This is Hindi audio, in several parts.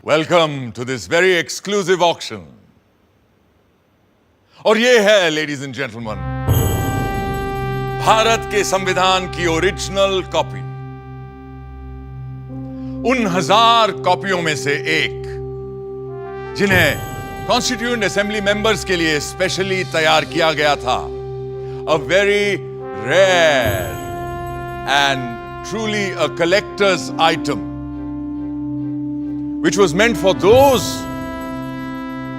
Welcome to this very exclusive auction. और ये है, ladies and gentlemen, भारत के संविधान की ओरिजिनल कॉपी। उन 1000 कॉपियों में से एक जिन्हें कॉन्स्टिट्यूएंट असेंबली मेंबर्स के लिए स्पेशली तैयार किया गया था। A very rare and truly a collector's item, which was meant for those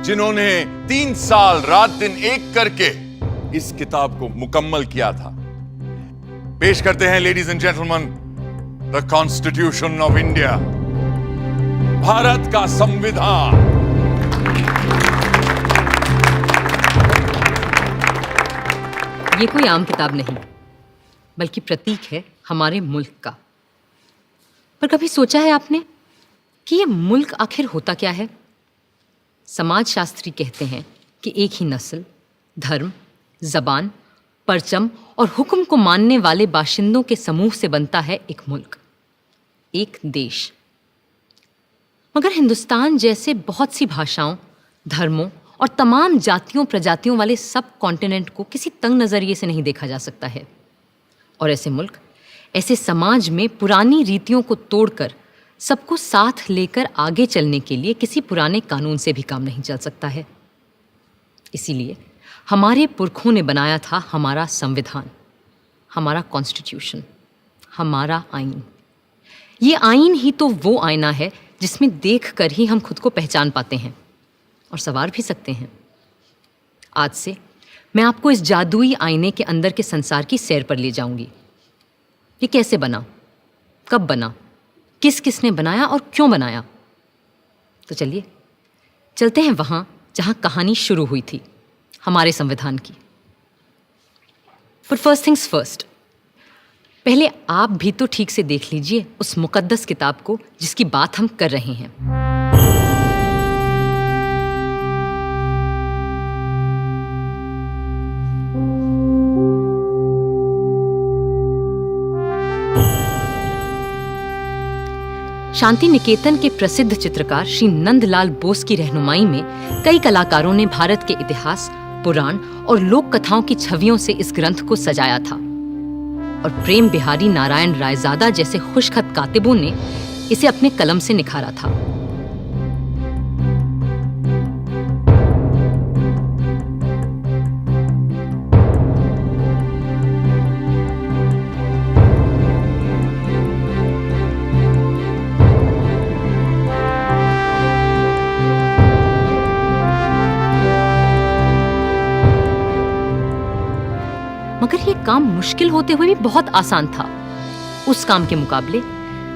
जिन्होंने 3 साल रात दिन एक करके इस किताब को मुकम्मल किया था। पेश करते हैं ladies and gentleman, the constitution of India, Bharat का संविधान। ये कोई आम किताब नहीं, बल्कि प्रतीक है हमारे मुल्क का। पर कभी सोचा है आपने कि ये मुल्क आखिर होता क्या है? समाजशास्त्री कहते हैं कि एक ही नस्ल, धर्म, जबान, परचम और हुक्म को मानने वाले बाशिंदों के समूह से बनता है एक मुल्क, एक देश। मगर हिंदुस्तान जैसे बहुत सी भाषाओं, धर्मों और तमाम जातियों प्रजातियों वाले सब कॉन्टिनेंट को किसी तंग नज़रिए से नहीं देखा जा सकता है। और ऐसे मुल्क, ऐसे समाज में पुरानी रीतियों को तोड़कर सबको साथ लेकर आगे चलने के लिए किसी पुराने कानून से भी काम नहीं चल सकता है। इसीलिए हमारे पुरखों ने बनाया था हमारा संविधान, हमारा कॉन्स्टिट्यूशन, हमारा आईन। ये आईन ही तो वो आईना है जिसमें देखकर ही हम खुद को पहचान पाते हैं और संवार भी सकते हैं। आज से मैं आपको इस जादुई आईने के अंदर के संसार की सैर पर ले जाऊंगी। ये कैसे बना, कब बना, किस किसने बनाया और क्यों बनाया? तो चलिए चलते हैं वहाँ जहाँ कहानी शुरू हुई थी, हमारे संविधान की। पर फर्स्ट थिंग्स फर्स्ट, पहले आप भी तो ठीक से देख लीजिए उस मुकद्दस किताब को जिसकी बात हम कर रहे हैं। शांति निकेतन के प्रसिद्ध चित्रकार श्री नंदलाल बोस की रहनुमाई में कई कलाकारों ने भारत के इतिहास, पुराण और लोक कथाओं की छवियों से इस ग्रंथ को सजाया था। और प्रेम बिहारी नारायण रायजादा जैसे खुशखत कातिबों ने इसे अपने कलम से निखारा था। मगर ये काम मुश्किल होते हुए भी बहुत आसान था उस काम के मुकाबले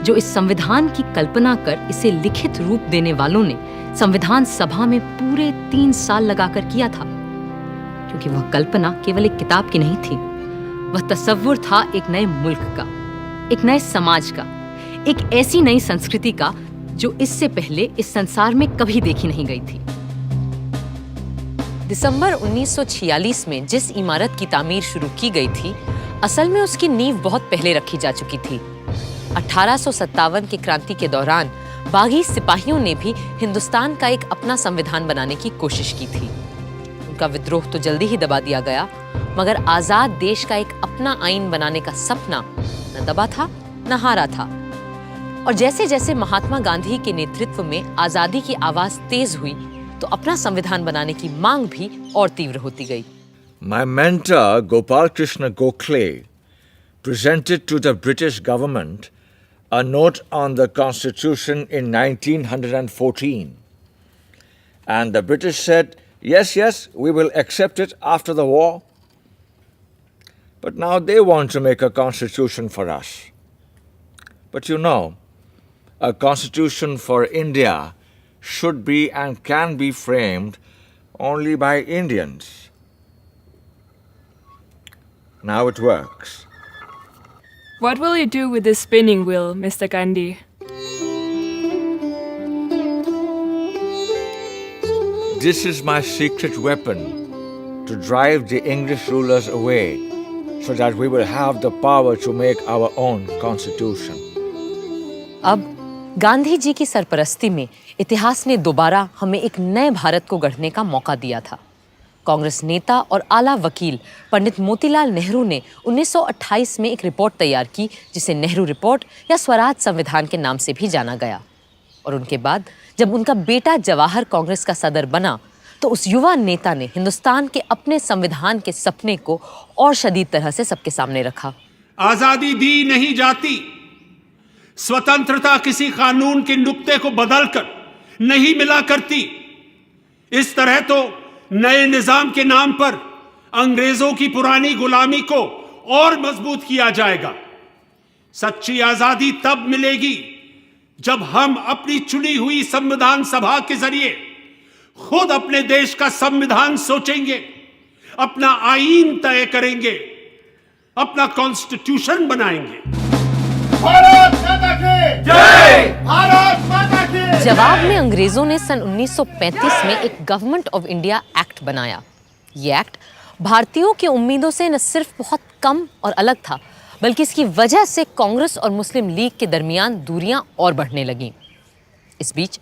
जो इस संविधान की कल्पना कर इसे लिखित रूप देने वालों ने संविधान सभा में पूरे 3 साल लगाकर किया था। क्योंकि वह कल्पना केवल एक किताब की नहीं थी, वह तसव्वुर था एक नए मुल्क का, एक नए समाज का, एक ऐसी नई संस्कृति का जो इससे पहले इस संसार में कभी देखी नहीं गई थी। दिसंबर 1946 में जिस इमारत की तामीर शुरू की गई थी, असल में उसकी नींव बहुत पहले रखी जा चुकी थी। 1857 की क्रांति के दौरान बागी सिपाहियों ने भी हिंदुस्तान का एक अपना संविधान बनाने की कोशिश की थी। उनका विद्रोह तो जल्दी ही दबा दिया गया, मगर आजाद देश का एक अपना आईन बनाने का सपना न दबा था न हारा था। और जैसे जैसे महात्मा गांधी के नेतृत्व में आजादी की आवाज तेज हुई, तो अपना संविधान बनाने की मांग भी और तीव्र होती गई। My mentor Gopal Krishna Gokhale presented to the British government a note on the Constitution in 1914, and the British said, yes, we will accept it after the war. But now they want to make a constitution for us. But you know, a constitution for India should be and can be framed only by Indians. Now it works. What will you do with this spinning wheel, Mr. Gandhi? This is my secret weapon to drive the English rulers away so that we will have the power to make our own constitution. अब गांधी जी की सरपरस्ती में इतिहास ने दोबारा हमें एक नए भारत को गढ़ने का मौका दिया था। कांग्रेस नेता और आला वकील पंडित मोतीलाल नेहरू ने 1928 में एक रिपोर्ट तैयार की जिसे नेहरू रिपोर्ट या स्वराज संविधान के नाम से भी जाना गया। और उनके बाद जब उनका बेटा जवाहर कांग्रेस का सदर बना तो उस युवा नेता ने हिंदुस्तान के अपने संविधान के सपने को और शदीद तरह से सबके सामने रखा। आजादी दी नहीं जाती, स्वतंत्रता किसी कानून के नुक्ते को बदलकर नहीं मिला करती। इस तरह तो नए निजाम के नाम पर अंग्रेजों की पुरानी गुलामी को और मजबूत किया जाएगा। सच्ची आजादी तब मिलेगी जब हम अपनी चुनी हुई संविधान सभा के जरिए खुद अपने देश का संविधान सोचेंगे, अपना आईन तय करेंगे, अपना कॉन्स्टिट्यूशन बनाएंगे। भारत माता की जय! भारत माता की जवाब में अंग्रेजों ने सन 1935 में एक गवर्नमेंट ऑफ इंडिया एक्ट बनाया। ये एक्ट भारतीयों की उम्मीदों से न सिर्फ बहुत कम और अलग था, बल्कि इसकी वजह से कांग्रेस और मुस्लिम लीग के दरमियान दूरियां और बढ़ने लगीं। इस बीच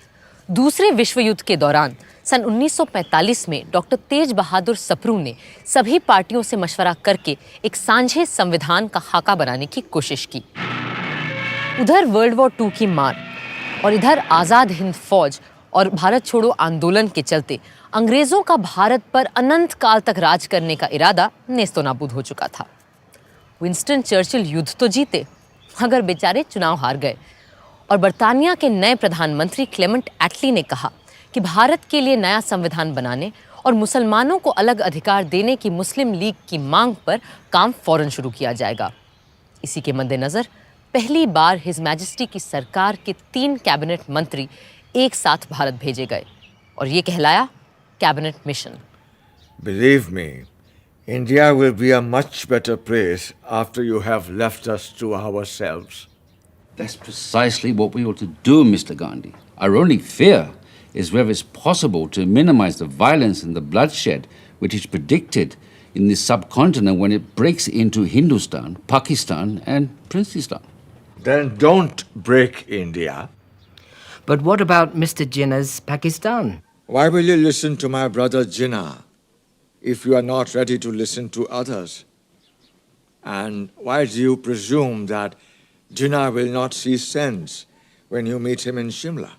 दूसरे विश्व युद्ध के दौरान सन 1945 में डॉक्टर तेज बहादुर सप्रू ने सभी पार्टियों से मशवरा करके एक सांझे संविधान का खाका बनाने की कोशिश की। उधर वर्ल्ड वॉर II की मार और इधर आज़ाद हिंद फौज और भारत छोड़ो आंदोलन के चलते अंग्रेजों का भारत पर अनंत काल तक राज करने का इरादा नेस्तो नाबूद हो चुका था। विंस्टन चर्चिल युद्ध तो जीते, मगर बेचारे चुनाव हार गए और बर्तानिया के नए प्रधानमंत्री क्लेमेंट एटली ने कहा कि भारत के लिए नया संविधान बनाने और मुसलमानों को अलग अधिकार देने की मुस्लिम लीग की मांग पर काम फौरन शुरू किया जाएगा। इसी के मद्देनजर पहली बार हिज मैजेस्टी की सरकार के 3 कैबिनेट मंत्री एक साथ भारत भेजे गए और ये कहलाया cabinet mission. Believe me, India will be a much better place after you have left us to ourselves. That's precisely what we ought to do, Mr. Gandhi. Our only fear is whether it's possible to minimize the violence and the bloodshed which is predicted in this subcontinent when it breaks into Hindustan, Pakistan, and Princeton. Then don't break India. But what about Mr. Jinnah's Pakistan? Why will you listen to my brother Jinnah if you are not ready to listen to others? And why do you presume that Jinnah will not see sense when you meet him in Shimla?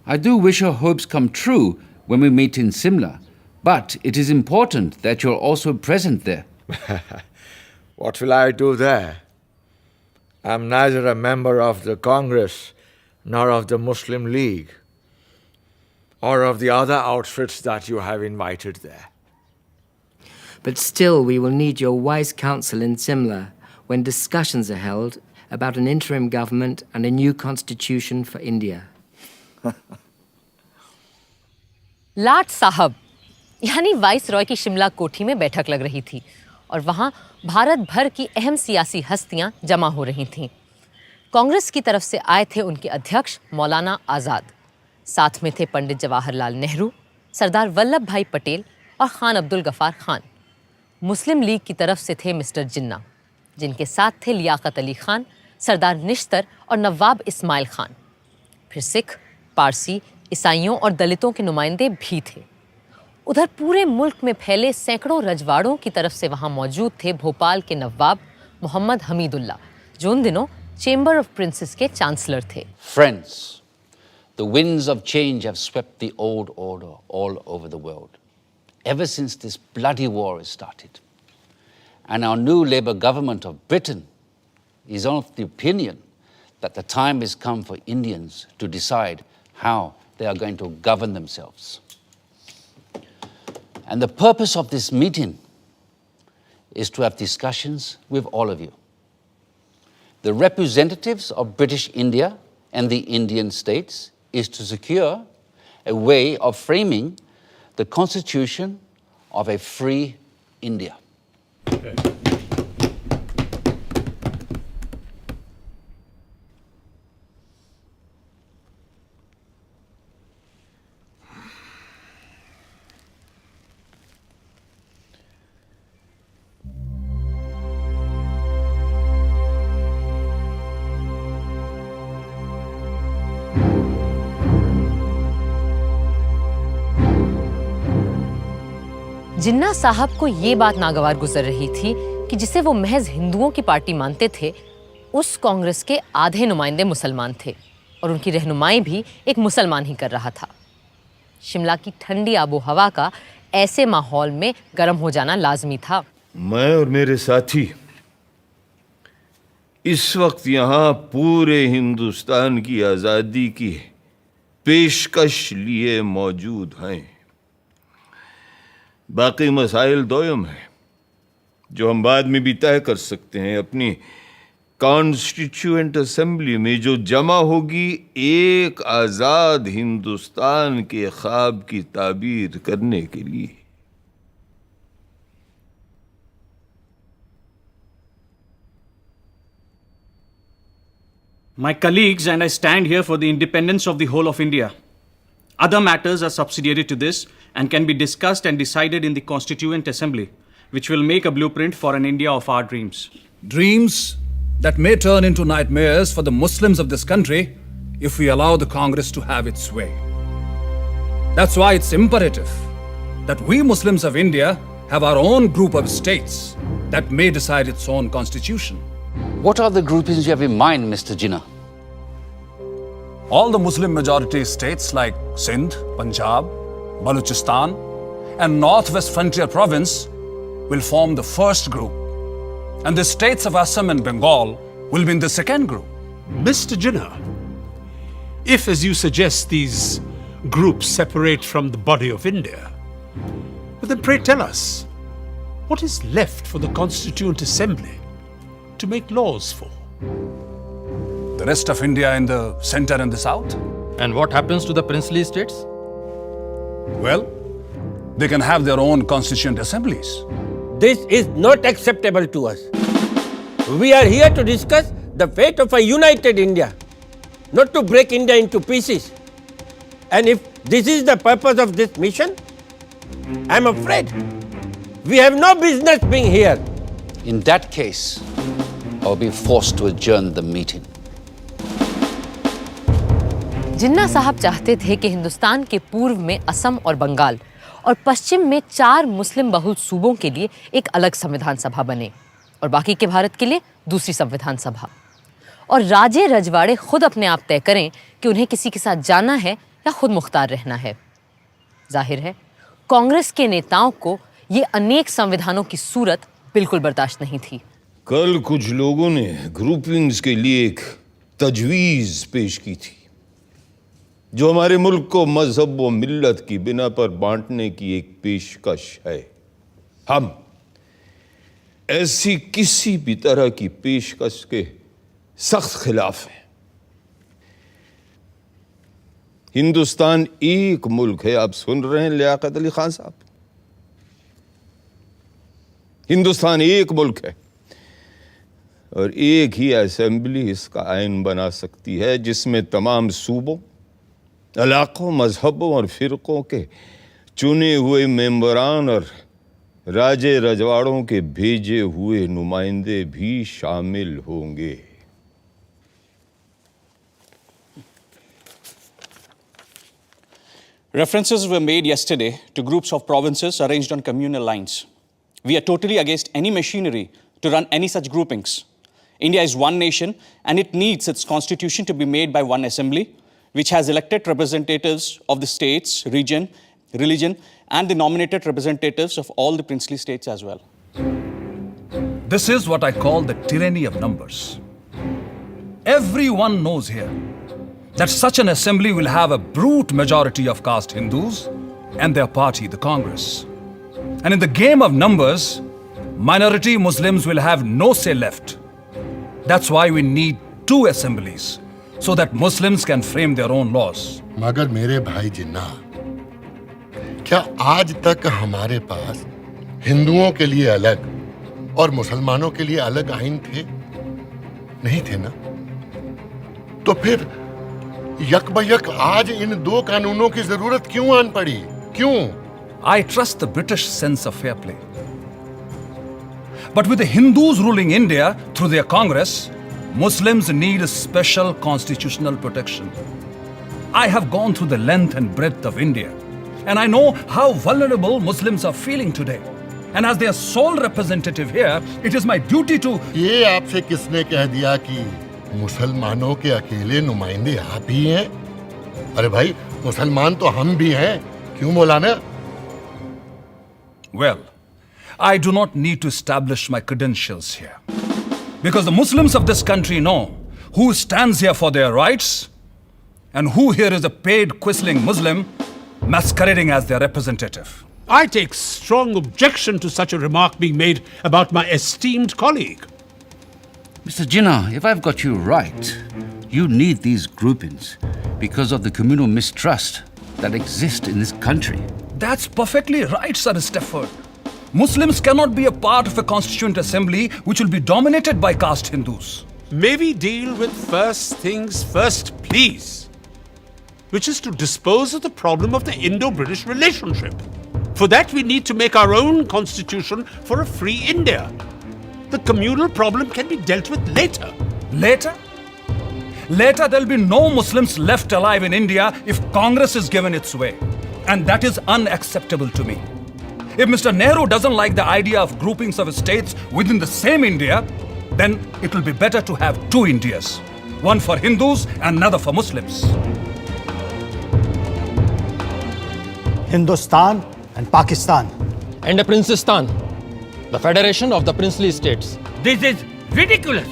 I do wish your hopes come true when we meet in Simla, but it is important that you're also present there. What will I do there? I'm neither a member of the Congress nor of the Muslim League or of the other outfits that you have invited there. But still, we will need your wise counsel in Simla when discussions are held about an interim government and a new constitution for India. लाट साहब यानी वाइस रॉय की शिमला कोठी में बैठक लग रही थी और वहां भारत भर की अहम सियासी हस्तियां जमा हो रही थीं। कांग्रेस की तरफ से आए थे उनके अध्यक्ष मौलाना आज़ाद, साथ में थे पंडित जवाहरलाल नेहरू, सरदार वल्लभ भाई पटेल और खान अब्दुल गफार खान। मुस्लिम लीग की तरफ से थे मिस्टर जिन्ना, जिनके साथ थे लियाकत अली खान, सरदार निश्तर और नवाब इस्माइल खान। फिर सिख, पारसी, ईसाइयों और दलितों के नुमाइंदे भी थे। उधर पूरे मुल्क में फैले सैकड़ों रजवाड़ों की तरफ से वहां मौजूद थे भोपाल के नवाब मोहम्मद हमीदुल्ला, जो उन दिनों चेंबर ऑफ प्रिंसेस के चांसलर थे। Friends, the winds of change have swept the old order all over the world, ever since this bloody war has started. And our new Labour government of Britain is of the opinion that the time has come for Indians to decide how they are going to govern themselves. And the purpose of this meeting is to have discussions with all of you. The representatives of British India and the Indian states is to secure a way of framing the constitution of a free India. जिन्ना साहब को ये बात नागवार गुजर रही थी कि जिसे वो महज हिंदुओं की पार्टी मानते थे, उस कांग्रेस के आधे नुमाइंदे मुसलमान थे और उनकी रहनुमाई भी एक मुसलमान ही कर रहा था। शिमला की ठंडी आबो हवा का ऐसे माहौल में गर्म हो जाना लाजमी था। मैं और मेरे साथी इस वक्त यहाँ पूरे हिंदुस्तान की आज़ादी की पेशकश लिए मौजूद हैं। बाकी मसाइल दोयम हैं जो हम बाद में भी तय कर सकते हैं। अपनी कॉन्स्टिट्यूएंट असेंबली में जो जमा होगी एक आज़ाद हिंदुस्तान के ख्वाब की ताबीर करने के लिए। My colleagues and I stand here for the independence of the whole of India. Other matters are subsidiary to this and can be discussed and decided in the Constituent Assembly, which will make a blueprint for an India of our dreams. Dreams that may turn into nightmares for the Muslims of this country if we allow the Congress to have its way. That's why it's imperative that we Muslims of India have our own group of states that may decide its own constitution. What are the groupings you have in mind, Mr. Jinnah? All the Muslim majority states like Sindh, Punjab, Balochistan, and Northwest Frontier Province will form the first group, and the states of Assam and Bengal will be in the second group. Mr. Jinnah, if, as you suggest, these groups separate from the body of India, but then pray tell us, what is left for the Constituent Assembly to make laws for? The rest of India in the center and the south? And what happens to the princely states? Well, they can have their own constituent assemblies. This is not acceptable to us. We are here to discuss the fate of a united India, not to break India into pieces. And if this is the purpose of this mission, I'm afraid we have no business being here. In that case, I'll be forced to adjourn the meeting. जिन्ना साहब चाहते थे कि हिंदुस्तान के पूर्व में असम और बंगाल और पश्चिम में 4 मुस्लिम बहुल सूबों के लिए एक अलग संविधान सभा बने और बाकी के भारत के लिए दूसरी संविधान सभा, और राजे रजवाड़े खुद अपने आप तय करें कि उन्हें किसी के साथ जाना है या खुद मुख्तार रहना है। जाहिर है कांग्रेस के नेताओं को ये अनेक संविधानों की सूरत बिल्कुल बर्दाश्त नहीं थी। कल कुछ लोगों ने ग्रुपिंग्स के लिए एक तजवीज़ पेश की थी जो हमारे मुल्क को मजहब व मिल्लत की बिना पर बांटने की एक पेशकश है। हम ऐसी किसी भी तरह की पेशकश के सख्त खिलाफ हैं। हिंदुस्तान एक मुल्क है, आप सुन रहे हैं लियाकत अली खान साहब, हिंदुस्तान एक मुल्क है और एक ही असेंबली इसका आइन बना सकती है जिसमें तमाम सूबों, इलाकों, मजहबों और फिरकों के चुने हुए मेंबरान और राजे रजवाड़ों के भेजे हुए नुमाइंदे भी शामिल होंगे। References were made yesterday to groups of provinces arranged on communal lines. We are totally against any machinery to run any such groupings. India is one nation and it needs its constitution to be made by one assembly, which has elected representatives of the states, region, religion, and the nominated representatives of all the princely states as well. This is what I call the tyranny of numbers. Everyone knows here that such an assembly will have a brute majority of caste Hindus and their party, the Congress. And in the game of numbers, minority Muslims will have no say left. That's why we need 2 assemblies, so that Muslims can frame their own laws. मगर मेरे भाई जिन्ना, क्या आज तक हमारे पास हिंदुओं के लिए अलग और मुसलमानों के लिए अलग आइन थे? नहीं थे ना? तो फिर यकबयक आज इन 2 कानूनों की जरूरत क्यों आन पड़ी? क्यों? I trust the British sense of fair play. But with the Hindus ruling India through their Congress, Muslims need a special constitutional protection. I have gone through the length and breadth of India And I know how vulnerable Muslims are feeling today. And as their sole representative here, it is my duty to... ये आपसे किसने कह दिया कि मुसलमानों के अकेले नुमाइंदे आप ही हैं? अरे भाई, मुसलमान तो हम भी हैं, क्यों मौलाना? Well, I do not need to establish my credentials here. Because the Muslims of this country know who stands here for their rights and who here is a paid quisling Muslim masquerading as their representative. I take strong objection to such a remark being made about my esteemed colleague. Mr. Jinnah, if I've got you right, you need these groupings because of the communal mistrust that exists in this country. That's perfectly right, Sir Stafford. Muslims cannot be a part of a constituent assembly which will be dominated by caste Hindus. May we deal with first things first, please, which is to dispose of the problem of the Indo-British relationship. For that, we need to make our own constitution for a free India. The communal problem can be dealt with later. Later? Later, there'll be no Muslims left alive in India if Congress is given its way. And that is unacceptable to me. If Mr. Nehru doesn't like the idea of groupings of states within the same India, then it will be better to have two Indias. One for Hindus and another for Muslims. Hindustan and Pakistan. And a Princestan, the federation of the princely states. This is ridiculous.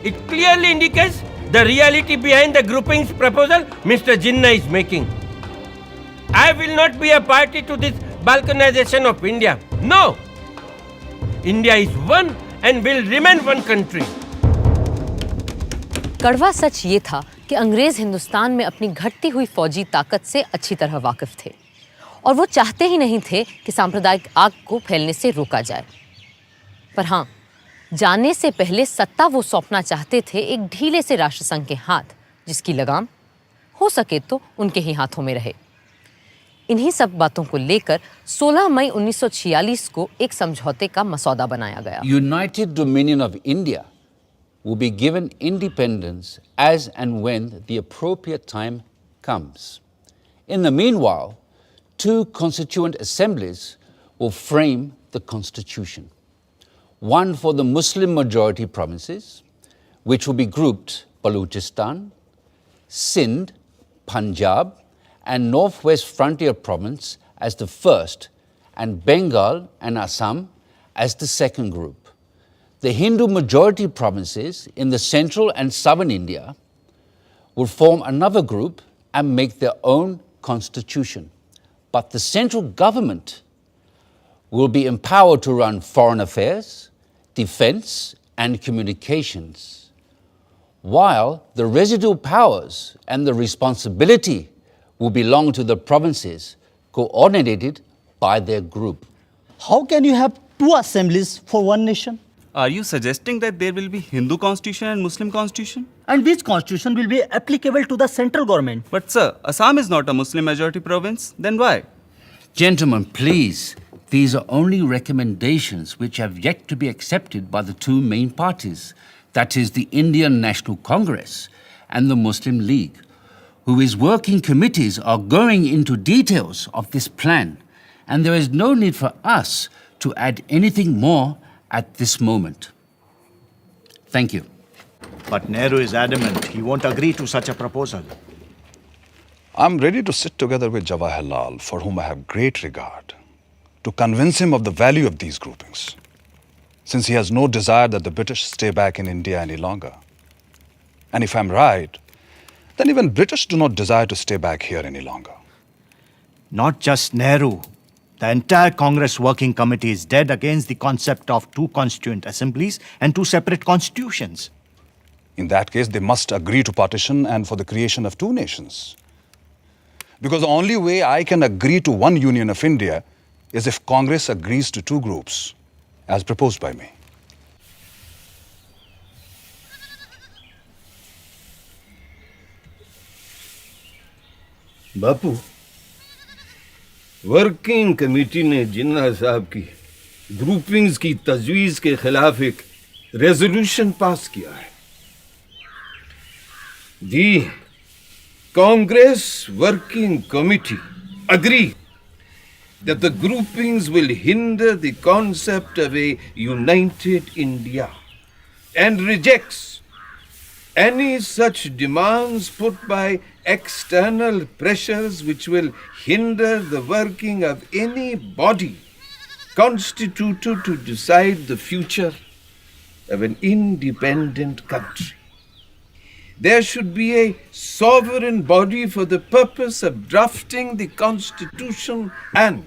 It clearly indicates the reality behind the groupings proposal Mr. Jinnah is making. I will not be a party to this balkanization of India. No! India is one and will remain one country. कड़वा सच ये था कि अंग्रेज हिंदुस्तान में अपनी घटती हुई फौजी ताकत से अच्छी तरह वाकिफ थे और वो चाहते ही नहीं थे कि सांप्रदायिक आग को फैलने से रोका जाए। पर हाँ, जाने से पहले सत्ता वो सौंपना चाहते थे एक ढीले से राष्ट्रसंघ के हाथ, जिसकी लगाम हो सके तो उनके ही हाथों में रहे। इन्हीं सब बातों को लेकर 16 मई 1946 को एक समझौते का मसौदा बनाया गया। United Dominion of India will be given independence as and when the appropriate time comes. In the meanwhile, two constituent assemblies will frame the constitution. One for the Muslim majority provinces, which will be grouped Balochistan, Sindh, Punjab, and Northwest Frontier Province as the first, and Bengal and Assam as the second group. The Hindu majority provinces in the central and southern India will form another group and make their own constitution. But the central government will be empowered to run foreign affairs, defense, and communications, while the residual powers and the responsibility will belong to the provinces coordinated by their group. How can you have two assemblies for one nation? Are you suggesting that there will be Hindu constitution and Muslim constitution? And which constitution will be applicable to the central government? But sir, Assam is not a Muslim majority province. Then why? Gentlemen, please, these are only recommendations which have yet to be accepted by the two main parties, that is the Indian National Congress and the Muslim League, whose working committees are going into details of this plan, and there is no need for us to add anything more at this moment. Thank you. But Nehru is adamant he won't agree to such a proposal. I'm ready to sit together with Jawaharlal, for whom I have great regard, to convince him of the value of these groupings, since he has no desire that the British stay back in India any longer. And if I'm right, then even British do not desire to stay back here any longer. Not just Nehru. The entire Congress Working Committee is dead against the concept of two constituent assemblies and two separate constitutions. In that case, they must agree to partition and for the creation of two nations. Because the only way I can agree to one union of India is if Congress agrees to two groups, as proposed by me. Bapu, working committee ने जिन्ना साहब की ग्रुपिंग्स की तजवीज़ के खिलाफ एक रेजोल्यूशन पास किया है। Congress Working Committee agree that the groupings will hinder the concept of a united India and rejects any such demands put by external pressures which will hinder the working of any body constituted to decide the future of an independent country. There should be a sovereign body for the purpose of drafting the Constitution, and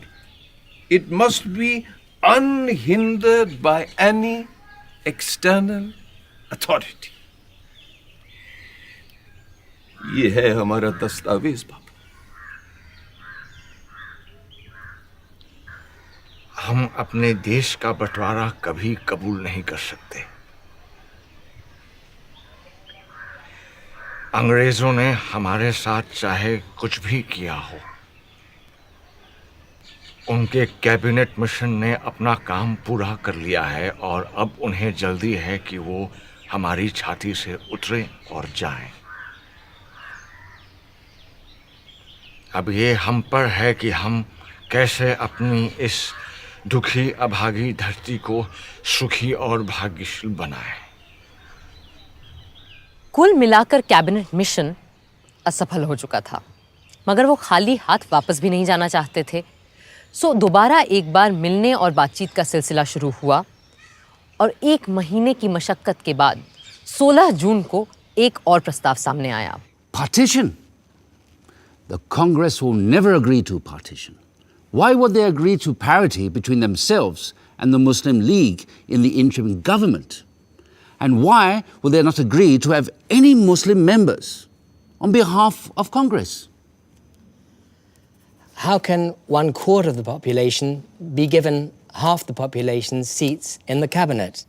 it must be unhindered by any external authority. ये है हमारा दस्तावेज बाबू। हम अपने देश का बंटवारा कभी कबूल नहीं कर सकते। अंग्रेजों ने हमारे साथ चाहे कुछ भी किया हो, उनके कैबिनेट मिशन ने अपना काम पूरा कर लिया है और अब उन्हें जल्दी है कि वो हमारी छाती से उतरे और जाएं। अब ये हम पर है कि हम कैसे अपनी इस दुखी अभागी धरती को सुखी और भाग्यशील बनाएं। कुल मिलाकर कैबिनेट मिशन असफल हो चुका था, मगर वो खाली हाथ वापस भी नहीं जाना चाहते थे। सो दोबारा एक बार मिलने और बातचीत का सिलसिला शुरू हुआ और 1 महीने की मशक्कत के बाद 16 जून को एक और प्रस्ताव सामने आया। Partition? The Congress will never agree to partition. Why would they agree to parity between themselves and the Muslim League in the interim government? And why will they not agree to have any Muslim members on behalf of Congress? How can 1/4 of the population be given half the population's seats in the cabinet?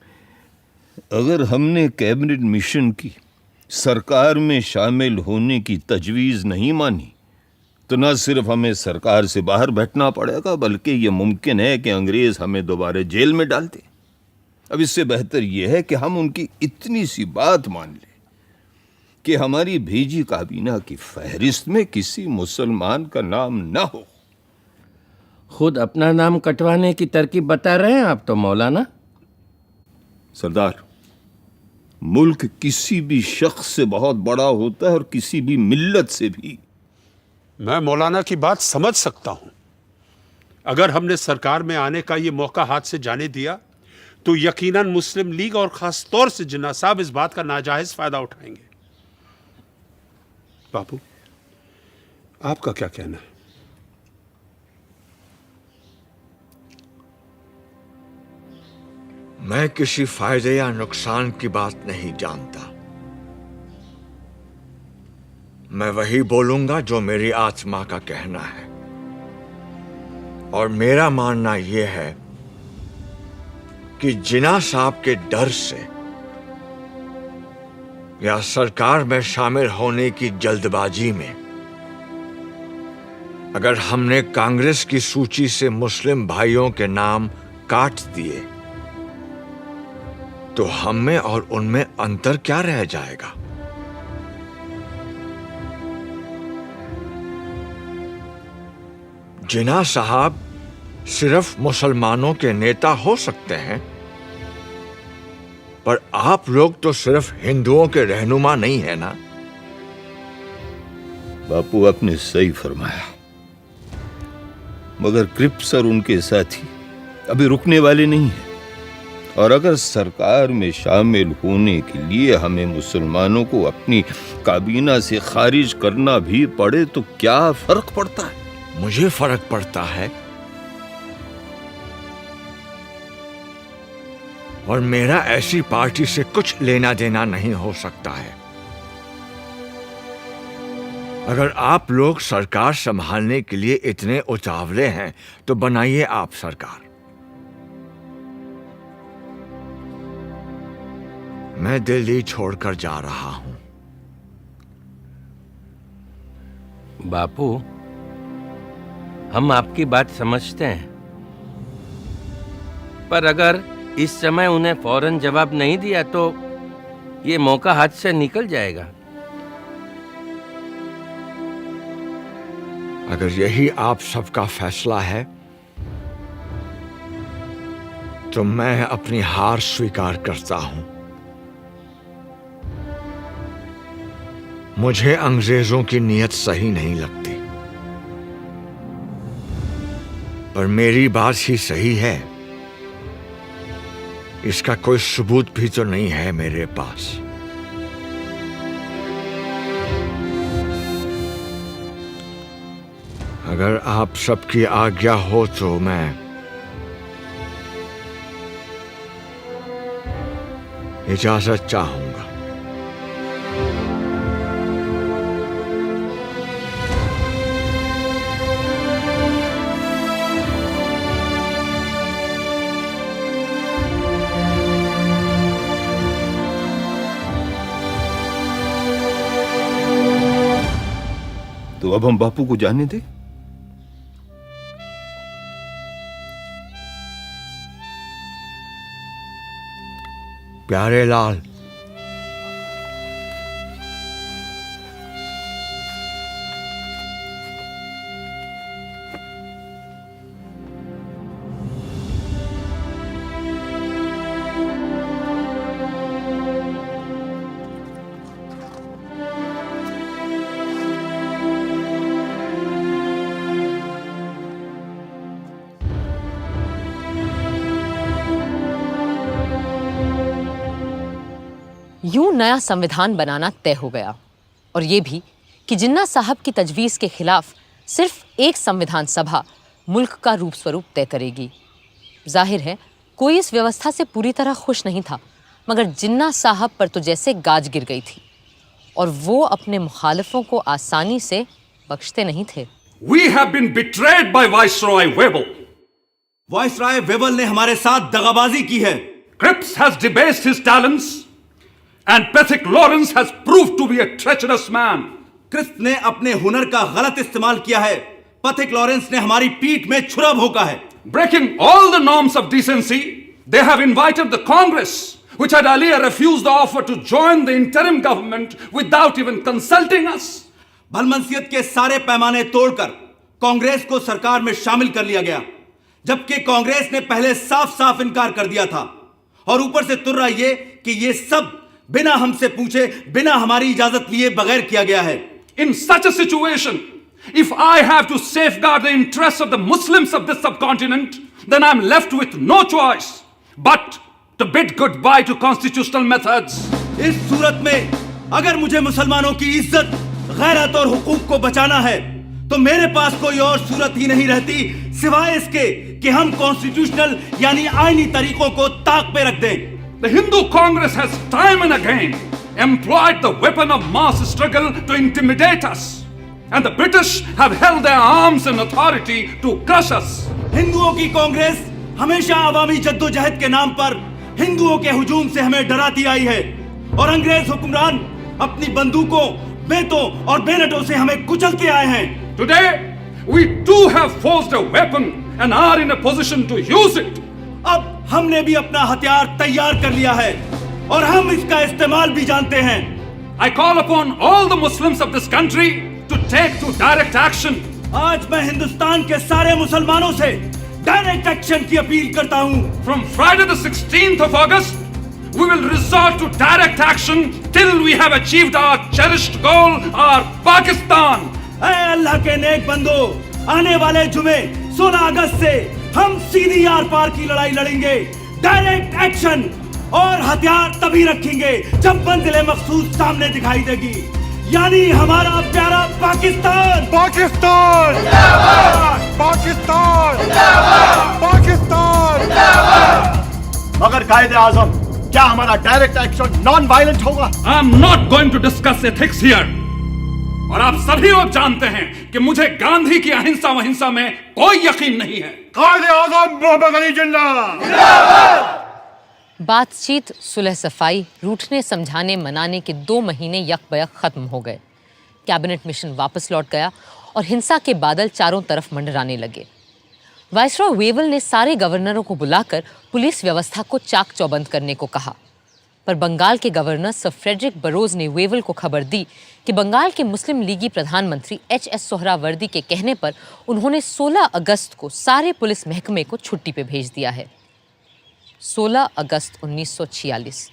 अगर हमने कैबिनेट मिशन की सरकार में शामिल होने की तजवीज़ नहीं मानी तो न सिर्फ हमें सरकार से बाहर बैठना पड़ेगा, बल्कि ये मुमकिन है कि अंग्रेज हमें दोबारा जेल में डाल दें। अब इससे बेहतर यह है कि हम उनकी इतनी सी बात मान लें कि हमारी भेजी काबीना की फहरिस्त में किसी मुसलमान का नाम ना हो। खुद अपना नाम कटवाने की तरकीब बता रहे हैं आप तो मौलाना। सरदार, मुल्क किसी भी शख्स से बहुत बड़ा होता है और किसी भी मिल्लत से भी। मैं मौलाना की बात समझ सकता हूं। अगर हमने सरकार में आने का ये मौका हाथ से जाने दिया तो यकीनन मुस्लिम लीग और खास तौर से जिन्ना साहब इस बात का नाजायज फायदा उठाएंगे। बापू, आपका क्या कहना है? मैं किसी फायदे या नुकसान की बात नहीं जानता। मैं वही बोलूंगा जो मेरी आत्मा का कहना है, और मेरा मानना यह है कि जिन्ना साहब के डर से या सरकार में शामिल होने की जल्दबाजी में अगर हमने कांग्रेस की सूची से मुस्लिम भाइयों के नाम काट दिए तो हम में और उनमें अंतर क्या रह जाएगा? जिन्ना साहब सिर्फ मुसलमानों के नेता हो सकते हैं, पर आप लोग तो सिर्फ हिंदुओं के रहनुमा नहीं है ना। बापू, आपने सही फरमाया, मगर क्रिप्स और उनके साथी अभी रुकने वाले नहीं हैं, और अगर सरकार में शामिल होने के लिए हमें मुसलमानों को अपनी काबीना से खारिज करना भी पड़े तो क्या फर्क पड़ता है? मुझे फर्क पड़ता है, और मेरा ऐसी पार्टी से कुछ लेना देना नहीं हो सकता है। अगर आप लोग सरकार संभालने के लिए इतने उतावले हैं तो बनाइए आप सरकार। मैं दिल्ली छोड़कर जा रहा हूं। बापू, हम आपकी बात समझते हैं, पर अगर इस समय उन्हें फौरन जवाब नहीं दिया तो ये मौका हाथ से निकल जाएगा। अगर यही आप सबका फैसला है तो मैं अपनी हार स्वीकार करता हूं। मुझे अंग्रेजों की नीयत सही नहीं लगती, पर मेरी बात ही सही है। इसका कोई सबूत भी तो नहीं है मेरे पास। अगर आप सबकी आज्ञा हो तो मैं इजाजत चाहूंगा। तो अब हम बापू को जाने दें। प्यारे लाल, यूं नया संविधान बनाना तय हो गया, और ये भी कि जिन्ना साहब की तजवीज़ के खिलाफ सिर्फ एक संविधान सभा मुल्क का रूप स्वरूप तय करेगी। जाहिर है कोई इस व्यवस्था से पूरी तरह खुश नहीं था, मगर जिन्ना साहब पर तो जैसे गाज गिर गई थी, और वो अपने मुखालिफों को आसानी से बख्शते नहीं थे। We have been betrayed by Viceroy Webel. Viceroy Wavell ने हमारे साथ दगाबाजी की है। Cripps has debased his talents, and Pethick Lawrence has proved to be a treacherous man. Crisp ने अपने हुनर का गलत इस्तेमाल किया है। पथिक लॉरेंस ने हमारी पीठ में छुरा भोंका है। Breaking all the norms of decency, they have invited the Congress, which had earlier refused the offer to join the interim government without even consulting us. भलमनसियत के सारे पैमाने तोड़कर कांग्रेस को सरकार में शामिल कर लिया गया, जबकि कांग्रेस ने पहले साफ साफ इनकार कर दिया था। और ऊपर से तुर्रा ये कि ये सब बिना हमसे पूछे, बिना हमारी इजाजत लिए बगैर किया गया है। In such a situation, if I have to safeguard the interests of the Muslims of this subcontinent, then I'm left with no choice but to bid goodbye to constitutional methods. इस सूरत में अगर मुझे मुसलमानों की इज्जत, गैरत और हुकूक को बचाना है, तो मेरे पास कोई और सूरत ही नहीं रहती सिवाय इसके कि हम कॉन्स्टिट्यूशनल यानी आईनी तरीकों को ताक पे रख दें। The Hindu Congress has time and again employed the weapon of mass struggle to intimidate us, and the British have held their arms in authority to crush us. हिंदुओं की कांग्रेस हमेशा अवामी जद्दोजहद के नाम पर हिंदुओं के हुजूम से हमें डराती आई है, और अंग्रेज हुक्मरान अपनी बंदूकों, बेतों और बेनटों से हमें कुचलते आए हैं। Today, we too have forged a weapon and are in a position to use it. अब हमने भी अपना हथियार तैयार कर लिया है और हम इसका इस्तेमाल भी जानते हैं। I call upon all the Muslims of this country to take to direct action. आज मैं हिंदुस्तान के सारे मुसलमानों से डायरेक्ट एक्शन की अपील करता हूँ। From Friday the 16th of August, we will resort to direct action till we have achieved our cherished goal, our Pakistan. ऐ अल्लाह के नेक बंदो, आने वाले जुमे 16 अगस्त से हम सीधी आर पार की लड़ाई लड़ेंगे। डायरेक्ट एक्शन और हथियार तभी रखेंगे जब मंजिल मखसूस सामने दिखाई देगी, यानी हमारा प्यारा पाकिस्तान। पाकिस्तान पाकिस्तान पाकिस्तान। मगर कायदे आजम, क्या हमारा डायरेक्ट एक्शन नॉन वायलेंट होगा? I am not going to discuss ethics here. और आप सभी लोग जानते हैं कि मुझे गांधी की अहिंसा वहिंसा में कोई यकीन नहीं है। कायदे आजम मोहम्मद अली जिन्ना। बातचीत, सुलह सफाई, रूठने समझाने मनाने के 2 महीने यकबयक खत्म हो गए। कैबिनेट मिशन वापस लौट गया और हिंसा के बादल चारों तरफ मंडराने लगे। वाइसरॉय वेवल ने सारे गवर्नरों को बुलाकर पुलिस व्यवस्था को चाक चौबंद करने को कहा। पर बंगाल के गवर्नर सर फ्रेडरिक बरोज ने वेवल को खबर दी कि बंगाल के मुस्लिम लीगी प्रधानमंत्री एच.एस. सोहरावर्दी के कहने पर उन्होंने 16 अगस्त को सारे पुलिस महकमे को छुट्टी पे भेज दिया है। 16 अगस्त 1946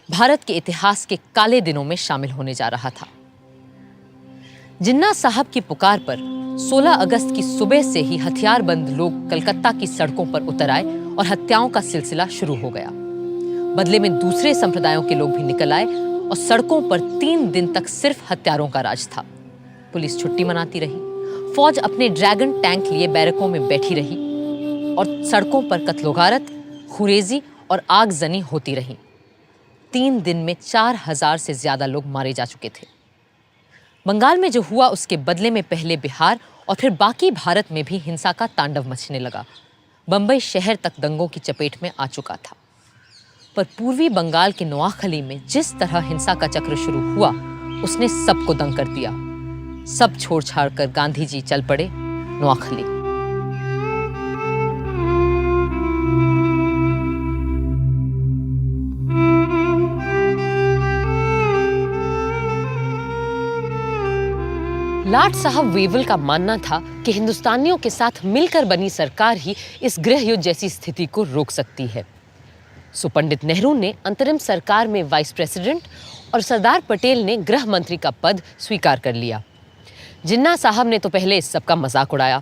भारत के इतिहास के काले दिनों में शामिल होने जा रहा था। जिन्ना साहब की पुकार पर 16 अगस्त की सुबह से ही हथियारबंद लोग कलकत्ता की सड़कों पर उतर आए और हत्याओं का सिलसिला शुरू हो गया। बदले में दूसरे संप्रदायों के लोग भी निकल आए और सड़कों पर 3 दिन तक सिर्फ हत्यारों का राज था। पुलिस छुट्टी मनाती रही, फौज अपने ड्रैगन टैंक लिए बैरकों में बैठी रही और सड़कों पर कत्लोगारत, खुरेजी और आगजनी होती रही। 3 दिन में 4000 से ज्यादा लोग मारे जा चुके थे। बंगाल में जो हुआ उसके बदले में पहले बिहार और फिर बाकी भारत में भी हिंसा का तांडव मचने लगा। बंबई शहर तक दंगों की चपेट में आ चुका था। पर पूर्वी बंगाल के नोआखली में जिस तरह हिंसा का चक्र शुरू हुआ उसने सबको दंग कर दिया। सब छोड़ छाड़ कर गांधी जी चल पड़े नोआखली। लाट साहब वेवल का मानना था कि हिंदुस्तानियों के साथ मिलकर बनी सरकार ही इस गृह युद्ध जैसी स्थिति को रोक सकती है। सो पंडित नेहरू ने अंतरिम सरकार में वाइस प्रेसिडेंट और सरदार पटेल ने गृह मंत्री का पद स्वीकार कर लिया। जिन्ना साहब ने तो पहले इस सब का मजाक उड़ाया,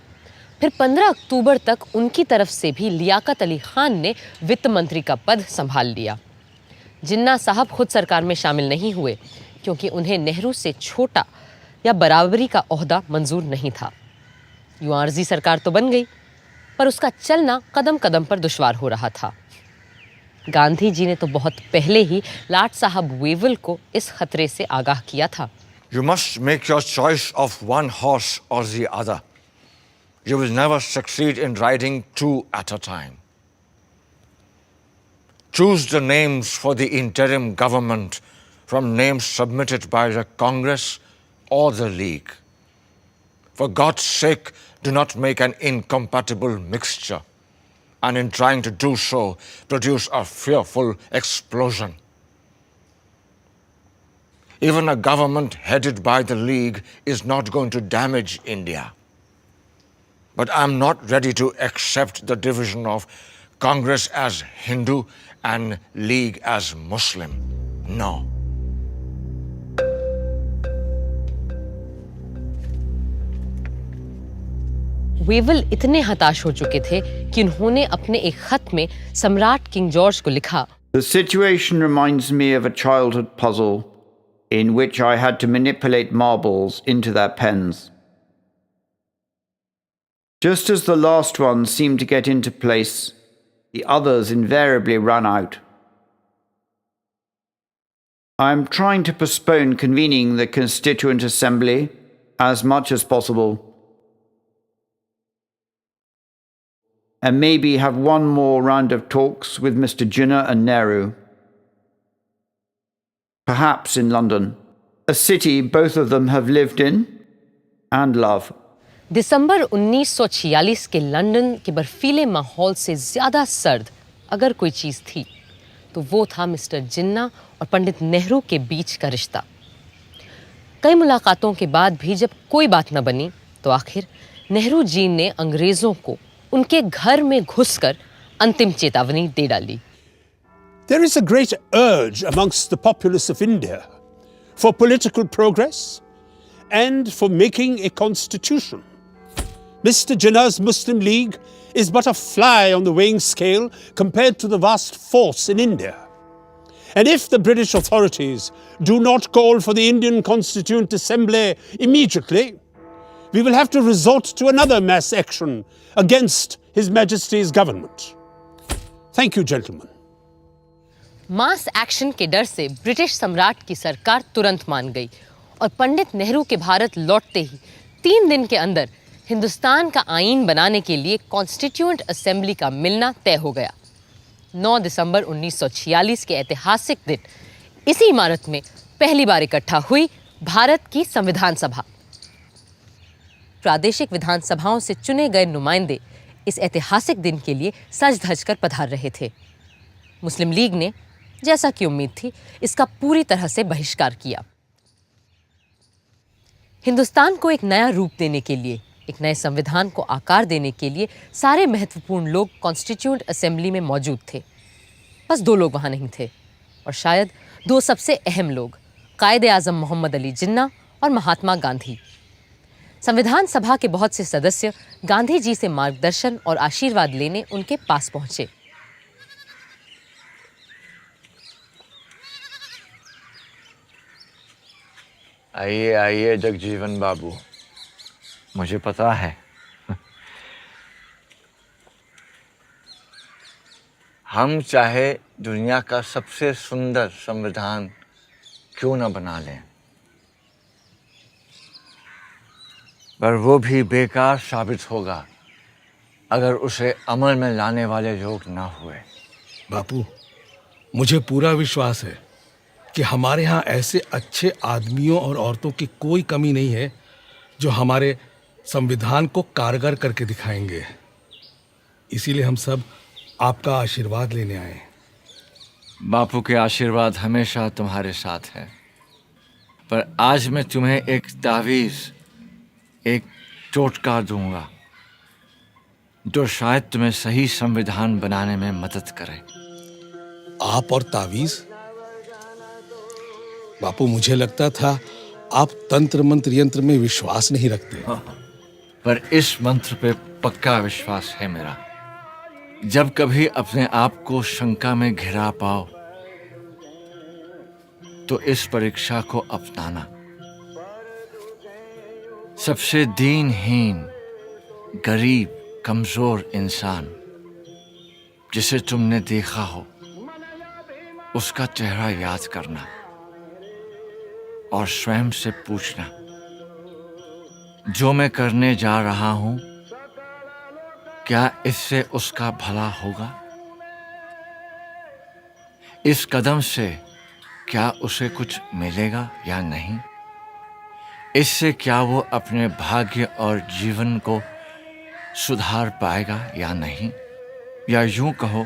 फिर 15 अक्टूबर तक उनकी तरफ से भी लियाकत अली खान ने वित्त मंत्री का पद संभाल लिया। जिन्ना साहब खुद सरकार में शामिल नहीं हुए क्योंकि उन्हें नेहरू से छोटा या बराबरी का ओहदा मंजूर नहीं था। यूं आर्जी सरकार तो बन गई, पर उसका चलना कदम कदम पर दुश्वार हो रहा था। गांधी जी ने तो बहुत पहले ही लाट साहब वेवल को इस खतरे से आगाह किया था। You must make your choice of one horse or the other. You will never succeed in riding 2 at a time. Choose the names for the interim government from names submitted by the Congress or the League. For God's sake, do not make an incompatible mixture, and in trying to do so, produce a fearful explosion. Even a government headed by the League is not going to damage India. But I'm not ready to accept the division of Congress as Hindu and League as Muslim. No. Wavell इतने हताश हो चुके थे कि उन्होंने अपने एक खत में सम्राट किंग जॉर्ज को लिखा, The situation reminds me of a childhood puzzle in which I had to manipulate marbles into their pens. Just as the last one seemed to get into place, the others invariably ran out. I am trying to postpone convening the Constituent Assembly as much as possible, and maybe have one more round of talks with Mr. Jinnah and Nehru. Perhaps in London, a city both of them have lived in and love. दिसंबर 1946 के लंदन के बर्फीले माहौल से ज्यादा सर्द अगर कोई चीज थी तो वो था मिस्टर जिन्ना और पंडित नेहरू के बीच का रिश्ता। कई मुलाकातों के बाद भी जब कोई बात न बनी तो आखिर नेहरू जी ने अंग्रेजों को उनके घर में घुसकर अंतिम चेतावनी दे डाली। There is a great urge amongst the populace of India for political progress and for making a constitution. Mr. Jinnah's Muslim League is but a fly on the weighing scale compared to the vast force in India. And if the British authorities do not call for the Indian Constituent Assembly immediately, we will have to resort to another mass action against His Majesty's government. Thank you, gentlemen. Mass action के डर से ब्रिटिश सम्राट की सरकार तुरंत मान गई और पंडित नेहरू के भारत लौटते ही 3 दिन के अंदर हिंदुस्तान का आईन बनाने के लिए कॉन्स्टिट्यूएंट असेंबली का मिलना तय हो गया। 9 दिसंबर 1946 के ऐतिहासिक दिन इसी इमारत में पहली बार इकट्ठा हुई भारत की संविधान सभा। प्रादेशिक विधानसभाओं से चुने गए नुमाइंदे इस ऐतिहासिक दिन के लिए सज धज कर पधार रहे थे। मुस्लिम लीग ने जैसा कि उम्मीद थी, इसका पूरी तरह से बहिष्कार किया। हिंदुस्तान को एक नया रूप देने के लिए, एक नए संविधान को आकार देने के लिए सारे महत्वपूर्ण लोग कॉन्स्टिट्यूएंट असेंबली में मौजूद थे। बस 2 लोग वहां नहीं थे, और शायद 2 सबसे अहम लोग, कायदे आजम मोहम्मद अली जिन्ना और महात्मा गांधी। संविधान सभा के बहुत से सदस्य गांधी जी से मार्गदर्शन और आशीर्वाद लेने उनके पास पहुंचे। आइए आइए जगजीवन बाबू, मुझे पता है हम चाहे दुनिया का सबसे सुंदर संविधान क्यों न बना लें, पर वो भी बेकार साबित होगा अगर उसे अमल में लाने वाले लोग ना हुए। बापू, मुझे पूरा विश्वास है कि हमारे यहाँ ऐसे अच्छे आदमियों और औरतों की कोई कमी नहीं है जो हमारे संविधान को कारगर करके दिखाएंगे। इसीलिए हम सब आपका आशीर्वाद लेने आए। बापू के आशीर्वाद हमेशा तुम्हारे साथ है, पर आज मैं तुम्हें एक तावीज़, एक टोटका दूंगा जो शायद तुम्हें सही संविधान बनाने में मदद करे। आप और तावीज़? बापू, मुझे लगता था आप तंत्र मंत्र यंत्र में विश्वास नहीं रखते। पर इस मंत्र पे पक्का विश्वास है मेरा। जब कभी अपने आप को शंका में घिरा पाओ तो इस परीक्षा को अपनाना। सबसे दीनहीन, गरीब, कमजोर इंसान जिसे तुमने देखा हो, उसका चेहरा याद करना और स्वयं से पूछना, जो मैं करने जा रहा हूं, क्या इससे उसका भला होगा? इस कदम से क्या उसे कुछ मिलेगा या नहीं? इससे क्या वो अपने भाग्य और जीवन को सुधार पाएगा या नहीं? या यूं कहो,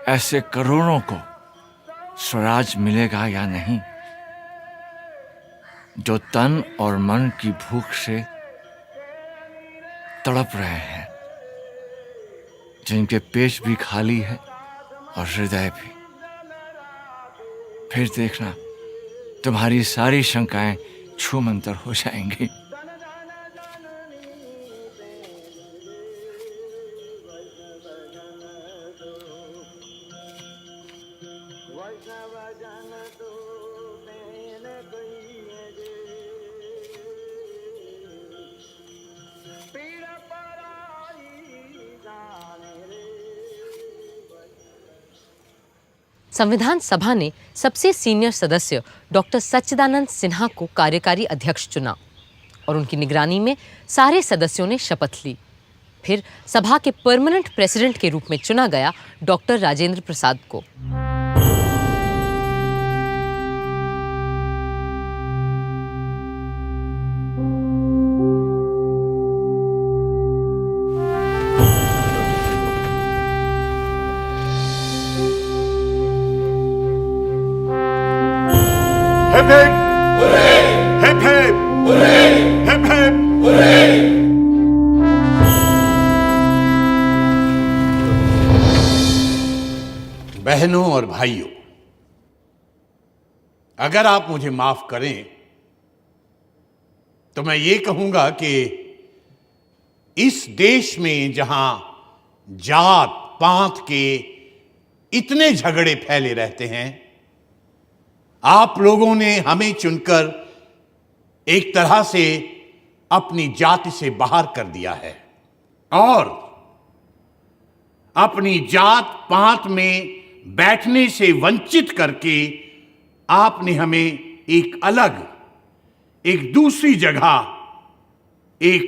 ऐसे करोड़ों को स्वराज मिलेगा या नहीं जो तन और मन की भूख से तड़प रहे हैं, जिनके पेट भी खाली है और हृदय भी। फिर देखना, तुम्हारी सारी शंकाएं छूमंतर हो जाएंगी। संविधान सभा ने सबसे सीनियर सदस्य डॉक्टर सच्चिदानंद सिन्हा को कार्यकारी अध्यक्ष चुना और उनकी निगरानी में सारे सदस्यों ने शपथ ली। फिर सभा के परमानेंट प्रेसिडेंट के रूप में चुना गया डॉक्टर राजेंद्र प्रसाद को। Hip hip! Hooray! Hip hip! Hooray! Hip hip! Hooray! बहनों और भाइयों, अगर आप मुझे माफ करें तो मैं ये कहूंगा कि इस देश में जहां जात पात के इतने झगड़े फैले रहते हैं, आप लोगों ने हमें चुनकर एक तरह से अपनी जाति से बाहर कर दिया है और अपनी जात पात में बैठने से वंचित करके आपने हमें एक अलग, एक दूसरी जगह, एक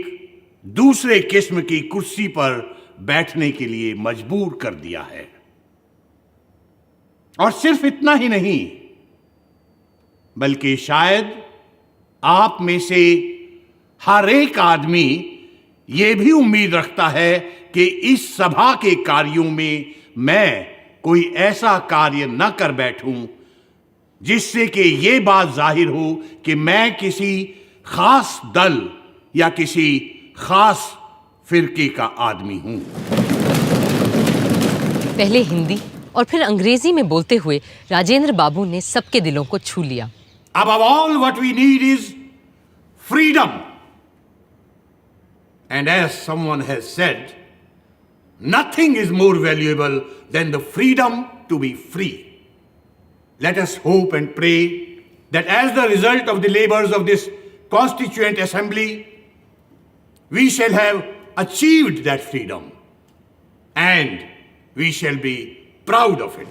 दूसरे किस्म की कुर्सी पर बैठने के लिए मजबूर कर दिया है। और सिर्फ इतना ही नहीं, बल्कि शायद आप में से हर एक आदमी यह भी उम्मीद रखता है कि इस सभा के कार्यों में मैं कोई ऐसा कार्य न कर बैठूं जिससे कि ये बात जाहिर हो कि मैं किसी खास दल या किसी खास फिरके का आदमी हूं। पहले हिंदी और फिर अंग्रेजी में बोलते हुए राजेंद्र बाबू ने सबके दिलों को छू लिया। Above all, what we need is freedom. And as someone has said, nothing is more valuable than the freedom to be free. Let us hope and pray that as the result of the labors of this Constituent Assembly, we shall have achieved that freedom and we shall be proud of it.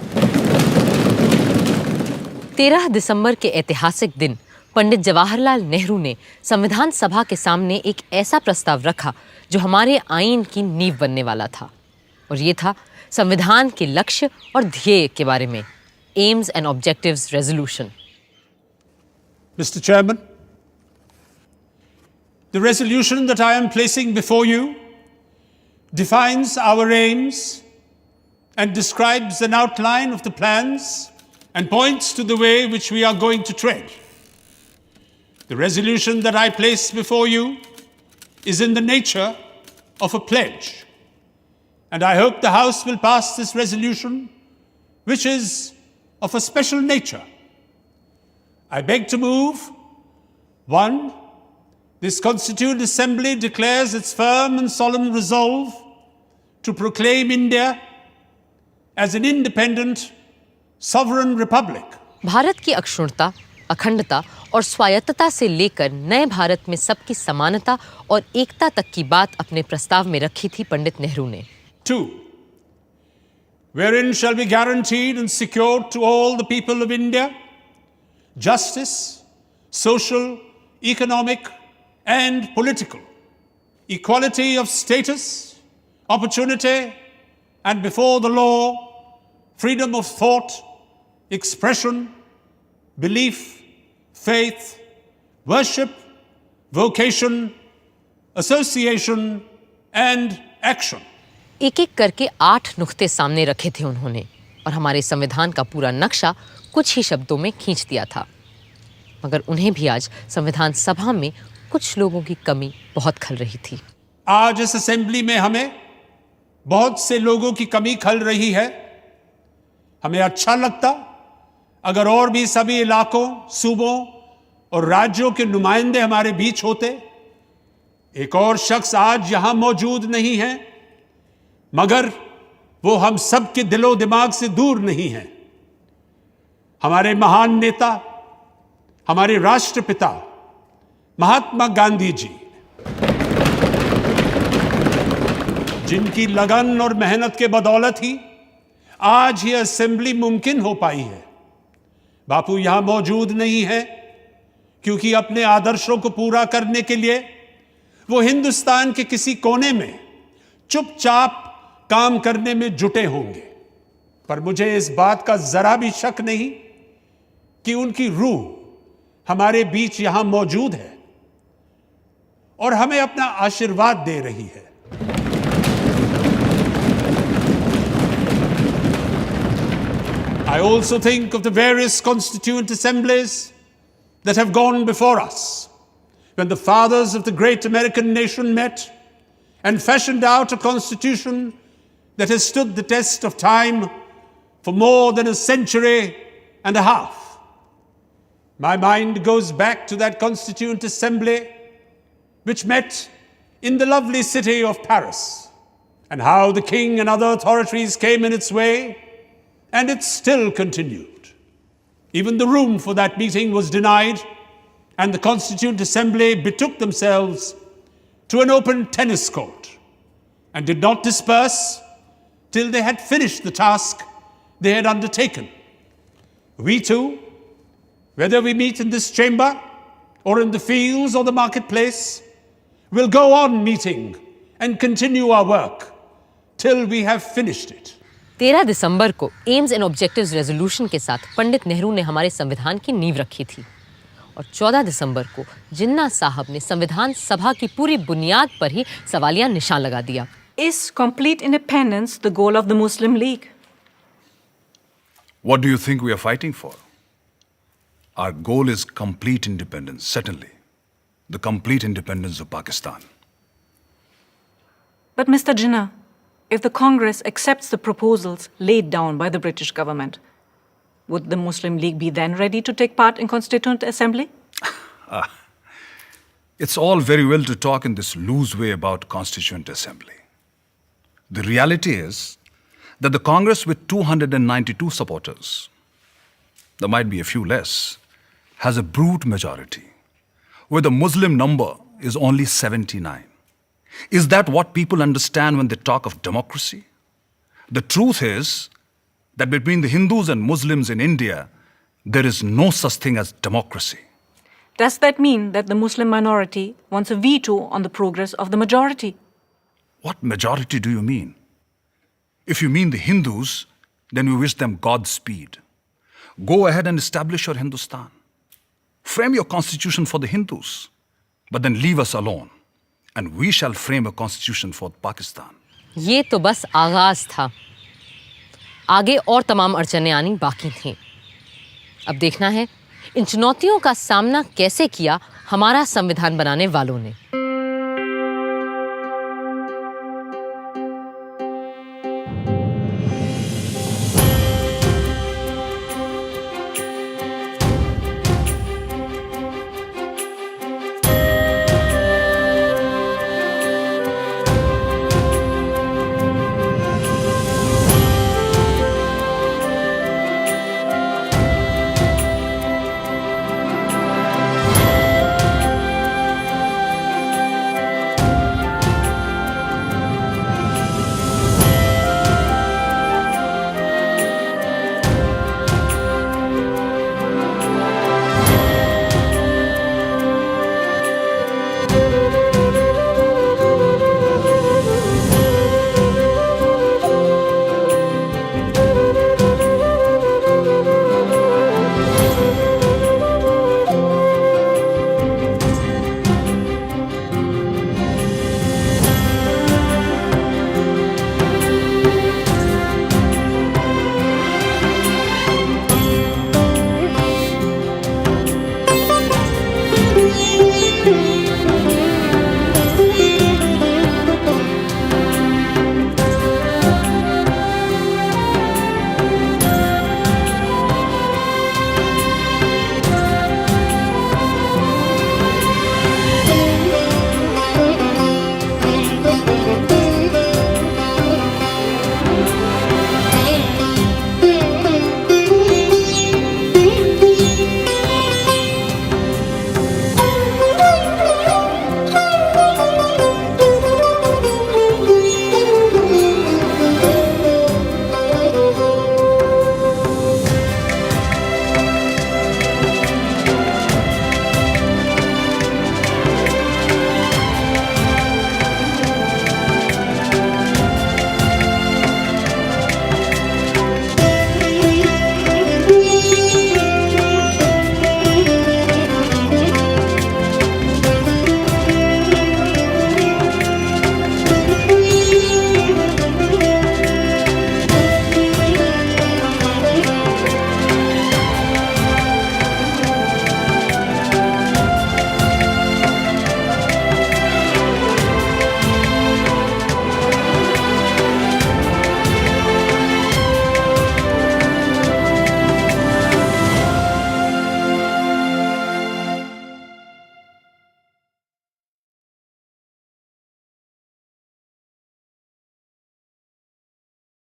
13 दिसंबर के ऐतिहासिक दिन पंडित जवाहरलाल नेहरू ने संविधान सभा के सामने एक ऐसा प्रस्ताव रखा जो हमारे आईन की नींव बनने वाला था, और ये था संविधान के लक्ष्य और ध्येय के बारे में, AIIMS and objectives resolution. Mr. Chairman, the resolution that I am placing before you defines our aims and describes an outline of the plans and points to the way which we are going to tread. The resolution that I place before you is in the nature of a pledge, and I hope the House will pass this resolution, which is of a special nature. I beg to move, 1, this Constituent Assembly declares its firm and solemn resolve to proclaim India as an independent, sovereign republic. Bharat की अक्षुण्णता, अखंडता और स्वायत्तता से लेकर नए भारत में सबकी समानता और एकता तक की बात अपने प्रस्ताव में रखी थी पंडित नेहरू ने। 2, wherein shall be guaranteed and secured to all the people of India justice, social, economic, and political, equality of status, opportunity, and before the law, freedom of thought, expression, belief, faith, worship, vocation, association, and action. एक एक करके 8 नुक्ते सामने रखे थे उन्होंने, और हमारे संविधान का पूरा नक्शा कुछ ही शब्दों में खींच दिया था। मगर उन्हें भी आज संविधान सभा में कुछ लोगों की कमी बहुत खल रही थी। आज इस असेंबली में हमें बहुत से लोगों की कमी खल रही है। हमें अच्छा लगता अगर और भी सभी इलाकों, सूबों और राज्यों के नुमाइंदे हमारे बीच होते। एक और शख्स आज यहां मौजूद नहीं है, मगर वो हम सब के दिलो दिमाग से दूर नहीं है। हमारे महान नेता, हमारे राष्ट्रपिता महात्मा गांधी जी, जिनकी लगन और मेहनत के बदौलत ही आज ये असेंबली मुमकिन हो पाई है। बापू यहां मौजूद नहीं है क्योंकि अपने आदर्शों को पूरा करने के लिए वो हिंदुस्तान के किसी कोने में चुपचाप काम करने में जुटे होंगे। पर मुझे इस बात का जरा भी शक नहीं कि उनकी रूह हमारे बीच यहां मौजूद है और हमें अपना आशीर्वाद दे रही है। I also think of the various constituent assemblies that have gone before us, when the fathers of the great American nation met and fashioned out a constitution that has stood the test of time for more than a century and a half. My mind goes back to that Constituent Assembly which met in the lovely city of Paris, and how the king and other authorities came in its way, and it still continued. Even the room for that meeting was denied, and the Constituent Assembly betook themselves to an open tennis court and did not disperse till they had finished the task they had undertaken. We too, whether we meet in this chamber or in the fields or the marketplace, will go on meeting and continue our work till we have finished it. 13 दिसंबर को एम्स एंड ऑब्जेक्टिव्स रेजोल्यूशन के साथ पंडित नेहरू ने हमारे संविधान की नींव रखी थी, और 14 दिसंबर को जिन्ना साहब ने संविधान सभा की पूरी बुनियाद पर ही सवालिया निशान लगा दिया। Is complete independence the goal of the Muslim League? What do you think we are fighting for? Our goal is complete independence, certainly. The complete independence of Pakistan. But Mr. Jinnah, if the Congress accepts the proposals laid down by the British government, would the Muslim League be then ready to take part in Constituent Assembly? It's all very well to talk in this loose way about Constituent Assembly. The reality is that the Congress with 292 supporters, there might be a few less, has a brute majority, where the Muslim number is only 79. Is that what people understand when they talk of democracy? The truth is that between the Hindus and Muslims in India, there is no such thing as democracy. Does that mean that the Muslim minority wants a veto on the progress of the majority? What majority do you mean? If you mean the Hindus, then we wish them Godspeed. Go ahead and establish your Hindustan. Frame your constitution for the Hindus, but then leave us alone, and we shall frame a constitution for Pakistan. ये तो बस आगाज था। आगे और तमाम अड़चनें आनी बाकी थीं। अब देखना है इन चुनौतियों का सामना कैसे किया हमारा संविधान बनाने वालों ने।